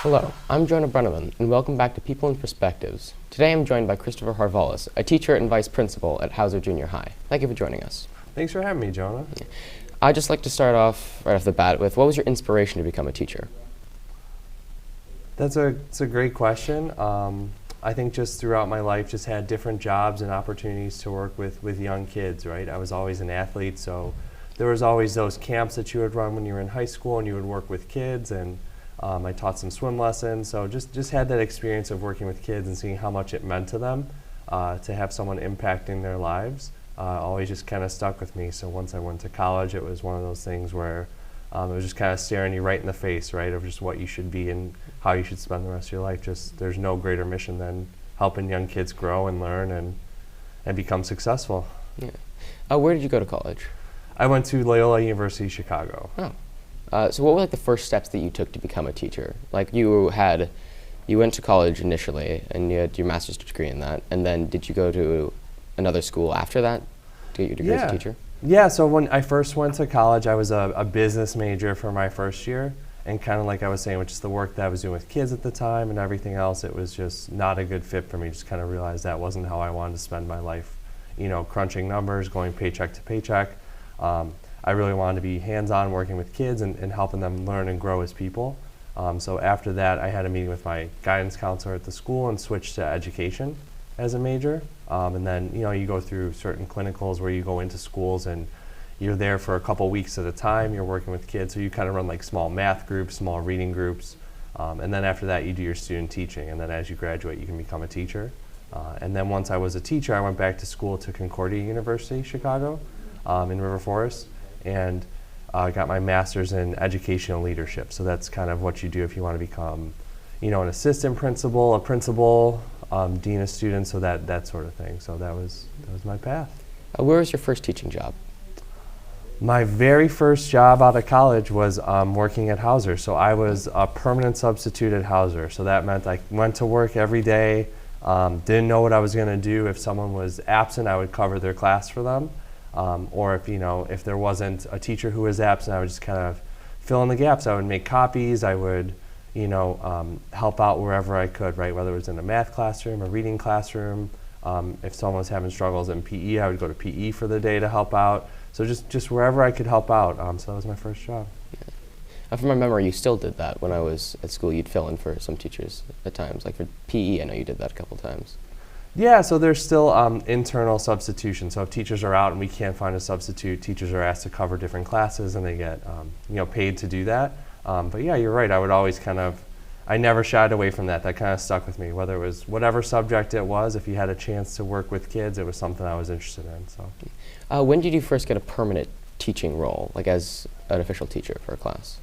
Hello, I'm Jonah Brenneman, and welcome back to People and Perspectives. Today I'm joined by Christopher Harvalis, a teacher and vice principal at Hauser Junior High. Thank you for joining us. Thanks for having me, Jonah. I'd just like to start off right off the bat with, what was your inspiration to become a teacher? It's a great question. I think just throughout my life, just had different jobs and opportunities to work with young kids, right? I was always an athlete, so there was always those camps that you would run when you were in high school and you would work with kids, and I taught some swim lessons, so just had that experience of working with kids and seeing how much it meant to them to have someone impacting their lives. Always just kind of stuck with me. So once I went to college, it was one of those things where it was just kind of staring you right in the face, right, of just what you should be and how you should spend the rest of your life. Just there's no greater mission than helping young kids grow and learn and become successful. Yeah. Where did you go to college? I went to Loyola University, Chicago. Oh. So what were like the first steps that you took to become a teacher? Like you went to college initially and you had your master's degree in that, and then did you go to another school after that to get your degree as a teacher? Yeah, so when I first went to college, I was a business major for my first year, and kind of like I was saying, with just the work that I was doing with kids at the time and everything else, it was just not a good fit for me. Just kind of realized that wasn't how I wanted to spend my life, crunching numbers, going paycheck to paycheck. I really wanted to be hands-on working with kids and helping them learn and grow as people. So after that, I had a meeting with my guidance counselor at the school and switched to education as a major. And then, you go through certain clinicals where you go into schools and you're there for a couple weeks at a time. You're working with kids, so you kind of run like small math groups, small reading groups. And then after that, you do your student teaching. And then as you graduate, you can become a teacher. And then once I was a teacher, I went back to school to Concordia University, Chicago, in River Forest, and got my master's in educational leadership. So that's kind of what you do if you want to become, an assistant principal, a principal, dean of students, so that sort of thing. So that was my path. Where was your first teaching job? My very first job out of college was working at Hauser. So I was a permanent substitute at Hauser. So that meant I went to work every day, didn't know what I was going to do. If someone was absent, I would cover their class for them. Or if there wasn't a teacher who was absent, I would just kind of fill in the gaps. I would make copies. I would help out wherever I could, right? Whether it was in a math classroom, a reading classroom. If someone was having struggles in PE, I would go to PE for the day to help out. So just wherever I could help out. So that was my first job. Yeah. From my memory, you still did that when I was at school. You'd fill in for some teachers at times. Like for PE, I know you did that a couple times. Yeah, so there's still internal substitution. So if teachers are out and we can't find a substitute, teachers are asked to cover different classes and they get paid to do that. But yeah, you're right. I would always I never shied away from that. That kind of stuck with me. Whether it was whatever subject it was, if you had a chance to work with kids, it was something I was interested in. So. When did you first get a permanent teaching role, like as an official teacher for a class?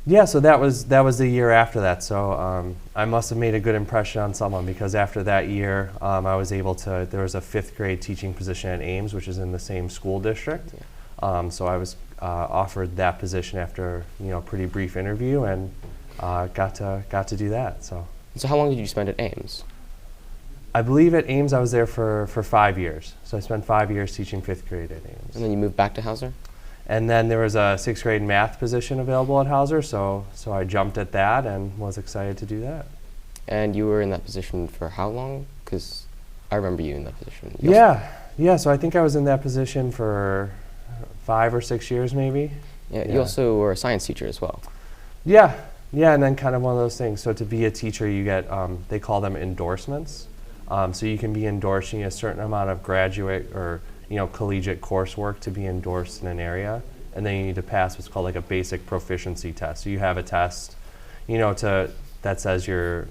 Yeah, so that was the year after that. So I must have made a good impression on someone, because after that year, I was able to. There was a 5th grade teaching position at Ames, which is in the same school district. Yeah. So I was offered that position after a pretty brief interview, and got to do that. So how long did you spend at Ames? I believe at Ames I was there for 5 years. So I spent 5 years teaching 5th grade at Ames. And then you moved back to Hauser? And then there was a 6th grade math position available at Hauser, so I jumped at that and was excited to do that. And you were in that position for how long? Because I remember you in that position. Yeah. So I think I was in that position for 5 or 6 years, maybe. Yeah. You also were a science teacher as well. Yeah, and then kind of one of those things. So to be a teacher, you get they call them endorsements. So you can be endorsing a certain amount of graduate or collegiate coursework to be endorsed in an area, and then you need to pass what's called like a basic proficiency test. So you have a test, that says you're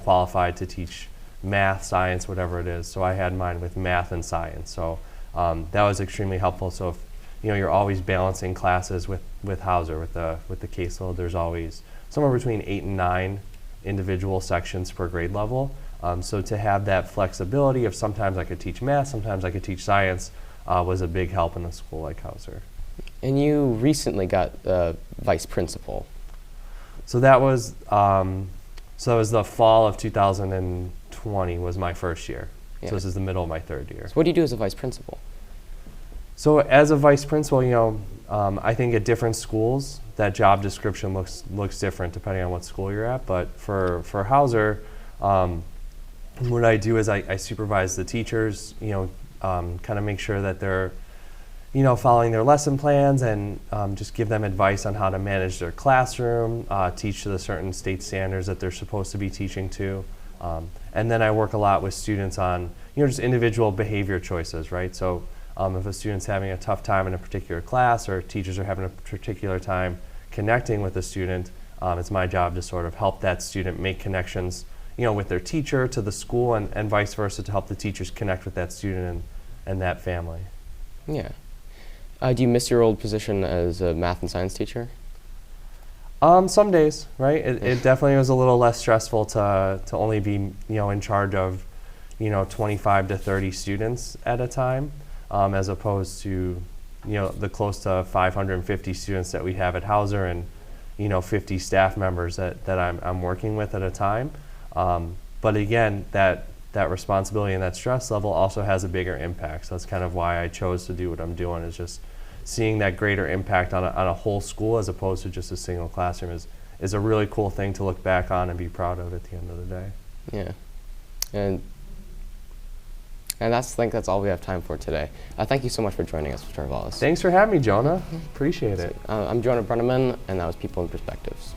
qualified to teach math, science, whatever it is. So I had mine with math and science. So that was extremely helpful. So if you're always balancing classes with Hauser, with the caseload, there's always somewhere between 8 and 9 individual sections per grade level. So to have that flexibility of sometimes I could teach math, sometimes I could teach science, was a big help in a school like Hauser. And you recently got vice principal. So that was the fall of 2020 was my first year. Yeah. So this is the middle of my 3rd year. So what do you do as a vice principal? So as a vice principal, I think at different schools that job description looks different depending on what school you're at. But for Hauser, what I do is I supervise the teachers, kind of make sure that they're, following their lesson plans, and just give them advice on how to manage their classroom, teach to the certain state standards that they're supposed to be teaching to. And then I work a lot with students on, just individual behavior choices, right? So if a student's having a tough time in a particular class, or teachers are having a particular time connecting with a student, it's my job to sort of help that student make connections, with their teacher to the school, and vice versa, to help the teachers connect with that student and that family. Yeah. Do you miss your old position as a math and science teacher? Some days, right? It definitely was a little less stressful to only be, in charge of, 25 to 30 students at a time, as opposed to, the close to 550 students that we have at Hauser, and, 50 staff members that I'm working with at a time. But again, that responsibility and that stress level also has a bigger impact. So that's kind of why I chose to do what I'm doing, is just seeing that greater impact on a whole school, as opposed to just a single classroom, is a really cool thing to look back on and be proud of at the end of the day. Yeah. And I think that's all we have time for today. Thank you so much for joining us, Mr. Harvalis. Thanks for having me, Jonah. Appreciate it. I'm Jonah Brenneman, and that was People and Perspectives.